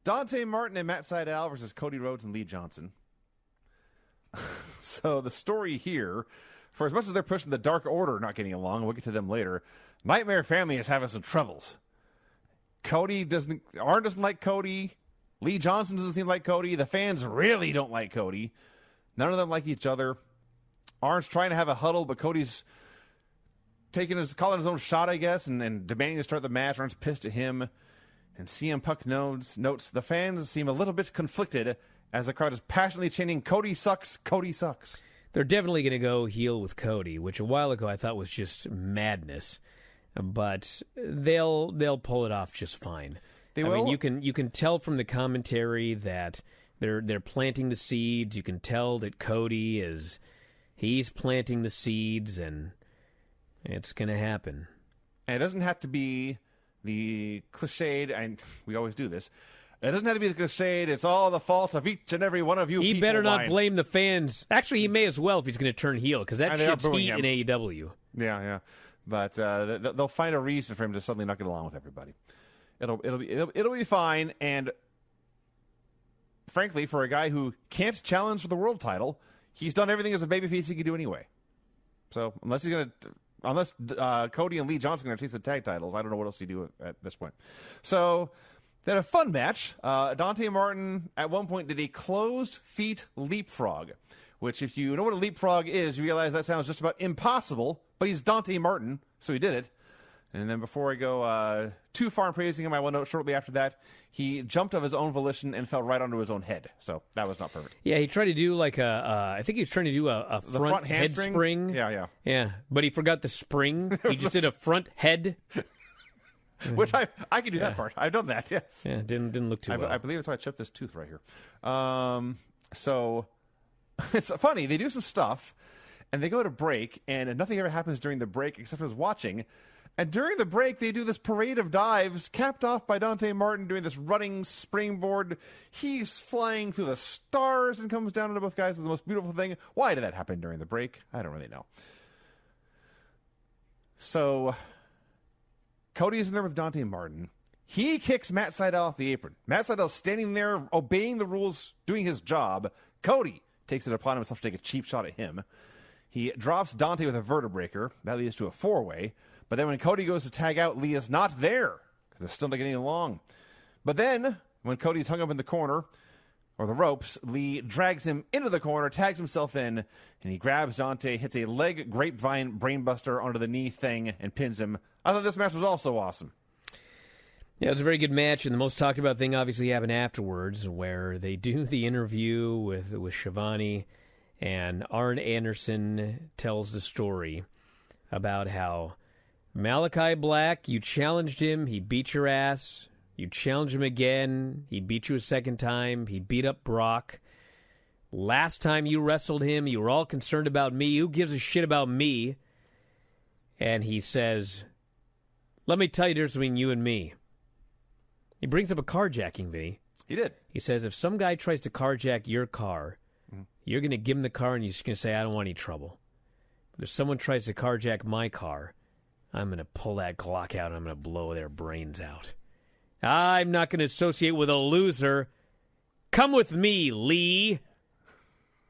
Dante Martin and Matt Sydal versus Cody Rhodes and Lee Johnson. So the story here, for as much as they're pushing the Dark Order not getting along, we'll get to them later, Nightmare Family is having some troubles. Arn doesn't like Cody. Lee Johnson doesn't seem like Cody. The fans really don't like Cody. None of them like each other. Arn's trying to have a huddle, but Cody's calling his own shot, I guess, and demanding to start the match. Arn's pissed at him. And CM Punk notes the fans seem a little bit conflicted as the crowd is passionately chanting, "Cody sucks, Cody sucks." They're definitely going to go heel with Cody, which a while ago I thought was just madness. But they'll pull it off just fine. They will. I mean, you can tell from the commentary that they're planting the seeds. You can tell that Cody he's planting the seeds, and it's going to happen. And it doesn't have to be the cliched, and we always do this. It doesn't have to be the cliched, it's all the fault of each and every one of you He people. better not blame the fans. Actually, he may as well if he's going to turn heel, because that shit's heat in AEW. Yeah. But they'll find a reason for him to suddenly not get along with everybody. It'll be fine, and frankly, for a guy who can't challenge for the world title, he's done everything as a babyface he could do anyway. So unless Cody and Lee Johnson are going to chase the tag titles, I don't know what else you do at this point. So they had a fun match. Dante Martin at one point did a closed feet leapfrog, which if you know what a leapfrog is, you realize that sounds just about impossible, but he's Dante Martin, so he did it. And then before I go too far in praising him, I will note shortly after that, he jumped of his own volition and fell right onto his own head. So that was not perfect. Yeah, he tried to do like I think he was trying to do a front head spring. Yeah. But he forgot the spring. He just did a front head. Which I can do that part. I've done that, yes. Yeah, didn't look too well. I believe that's why I chipped this tooth right here. So it's funny. They do some stuff, and they go to break, and nothing ever happens during the break except for us watching. And during the break, they do this parade of dives, capped off by Dante Martin doing this running springboard. He's flying through the stars and comes down into both guys. It's the most beautiful thing. Why did that happen during the break? I don't really know. So Cody's in there with Dante Martin. He kicks Matt Sydal off the apron. Matt Sydal's standing there, obeying the rules, doing his job. Cody takes it upon himself to take a cheap shot at him. He drops Dante with a vertebreaker. That leads to a four-way. But then when Cody goes to tag out, Lee is not there because they're still not getting along. But then when Cody's hung up in the corner, or the ropes, Lee drags him into the corner, tags himself in, and he grabs Dante, hits a leg grapevine brainbuster onto the knee thing, and pins him. I thought this match was also awesome. Yeah, it was a very good match, and the most talked about thing obviously happened afterwards, where they do the interview with Shivani, and Arn Anderson tells the story about how Malachi Black, you challenged him, he beat your ass. You challenged him again, he beat you a second time, he beat up Brock. Last time you wrestled him, you were all concerned about me. Who gives a shit about me? And he says, let me tell you the difference between you and me. He brings up a carjacking, Vinny. He did. He says, if some guy tries to carjack your car, you're going to give him the car and you're just going to say, I don't want any trouble. But if someone tries to carjack my car, I'm going to pull that Glock out and I'm going to blow their brains out. I'm not going to associate with a loser. Come with me, Lee.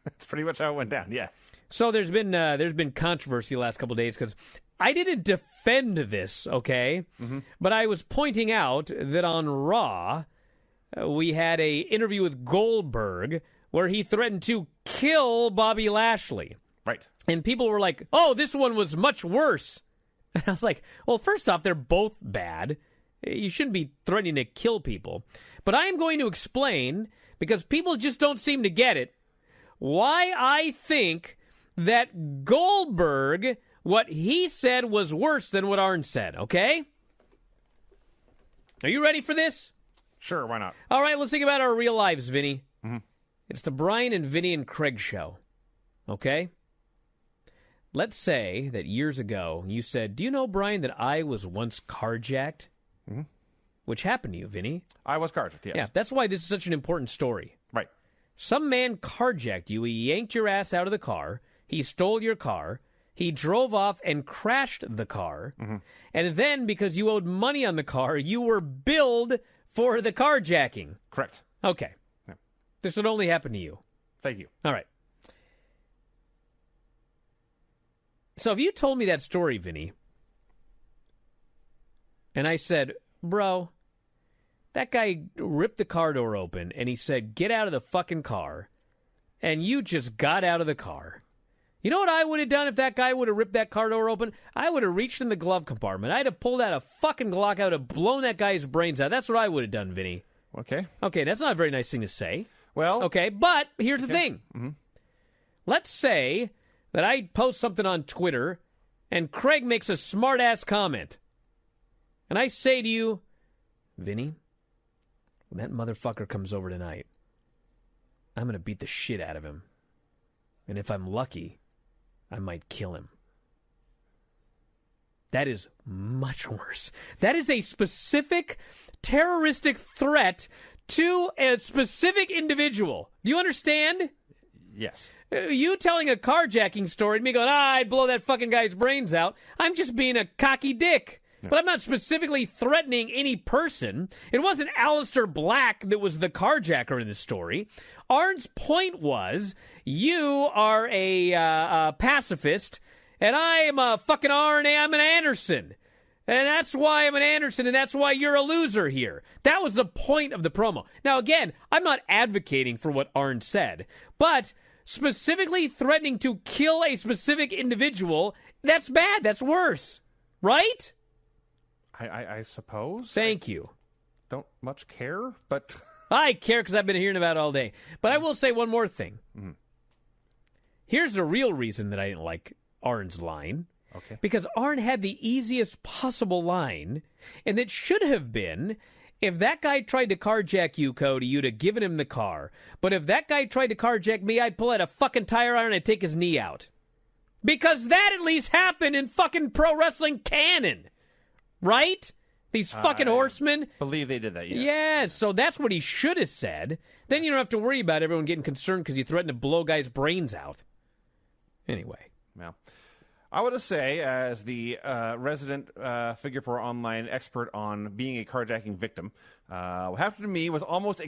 That's pretty much how it went down, yes. So there's been controversy the last couple of days because I didn't defend this, okay? Mm-hmm. But I was pointing out that on Raw, we had a interview with Goldberg where he threatened to kill Bobby Lashley. Right. And people were like, oh, this one was much worse. And I was like, well, first off, they're both bad. You shouldn't be threatening to kill people. But I am going to explain, because people just don't seem to get it, why I think that Goldberg, what he said was worse than what Arn said, okay? Are you ready for this? Sure, why not? All right, let's think about our real lives, Vinny. Mm-hmm. It's the Brian and Vinny and Craig show, okay? Let's say that years ago you said, do you know, Brian, that I was once carjacked? Mm-hmm. Which happened to you, Vinny. I was carjacked, yes. Yeah, that's why this is such an important story. Right. Some man carjacked you. He yanked your ass out of the car. He stole your car. He drove off and crashed the car. Mm-hmm. And then, because you owed money on the car, you were billed for the carjacking. Correct. Okay. Yeah. This would only happen to you. Thank you. All right. So if you told me that story, Vinny, and I said, bro, that guy ripped the car door open and he said, get out of the fucking car, and you just got out of the car. You know what I would have done if that guy would have ripped that car door open? I would have reached in the glove compartment. I'd have pulled out a fucking Glock. I would have blown that guy's brains out. That's what I would have done, Vinny. Okay. Okay, that's not a very nice thing to say. Well. Okay, but here's the thing. Mm-hmm. Let's say that I post something on Twitter and Craig makes a smart-ass comment. And I say to you, Vinny, when that motherfucker comes over tonight, I'm going to beat the shit out of him. And if I'm lucky, I might kill him. That is much worse. That is a specific terroristic threat to a specific individual. Do you understand? Yes. You telling a carjacking story and me going, I'd blow that fucking guy's brains out. I'm just being a cocky dick. No. But I'm not specifically threatening any person. It wasn't Alistair Black that was the carjacker in the story. Arn's point was, you are a pacifist, and I am a fucking Arn, I'm an Anderson. And that's why I'm an Anderson, and that's why you're a loser here. That was the point of the promo. Now, again, I'm not advocating for what Arn said, but specifically threatening to kill a specific individual, that's bad. That's worse. Right? I suppose. Thank you. Don't much care, but... I care because I've been hearing about it all day. But I will say one more thing. Mm-hmm. Here's the real reason that I didn't like Arn's line. Okay. Because Arn had the easiest possible line, and it should have been, if that guy tried to carjack you, Cody, you'd have given him the car. But if that guy tried to carjack me, I'd pull out a fucking tire iron and take his knee out. Because that at least happened in fucking pro wrestling canon. Right? These fucking horsemen. Believe they did that, yes. Yes, so that's what he should have said. Then you don't have to worry about everyone getting concerned because you threatened to blow guys' brains out. Anyway. Well, I would say, as the resident figure for online expert on being a carjacking victim, what happened to me was almost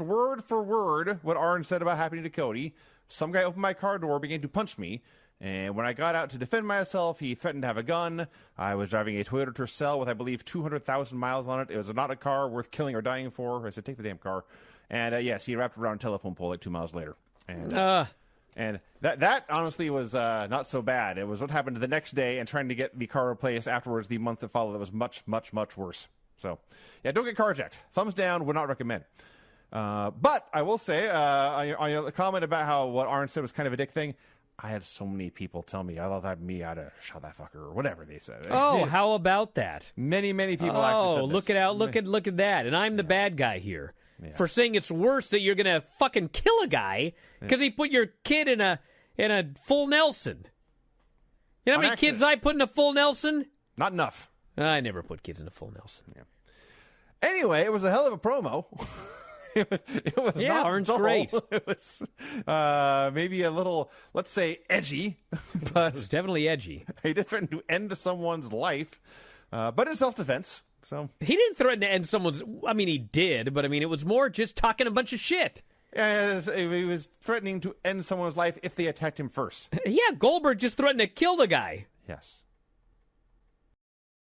word for word what Arn said about happening to Cody. Some guy opened my car door, began to punch me. And when I got out to defend myself, he threatened to have a gun. I was driving a Toyota Tercel with, I believe, 200,000 miles on it. It was not a car worth killing or dying for. I said, take the damn car. And, yes, he wrapped around a telephone pole like 2 miles later. And that honestly was not so bad. It was what happened the next day and trying to get the car replaced afterwards the month that followed that was much, much, much worse. So, yeah, don't get carjacked. Thumbs down, would not recommend. But I will say, on your comment about how what Arn said was kind of a dick thing, I had so many people tell me, I thought that me, I'd have shot that fucker, or whatever they said. Oh, how about that? Many people actually said this. Look at that. And I'm the bad guy here. Yeah. For saying it's worse that you're going to fucking kill a guy because he put your kid in a full Nelson. You know how many kids I put in a full Nelson? Not enough. I never put kids in a full Nelson. Yeah. Anyway, it was a hell of a promo. It was not Arn's dull. great. It was maybe a little, let's say, edgy, but it was definitely edgy. He did threaten to end someone's life, but in self-defense. So he didn't threaten to end someone's. I mean, he did, but I mean, it was more just talking a bunch of shit. Yeah, he was threatening to end someone's life if they attacked him first. Yeah, Goldberg just threatened to kill the guy. Yes.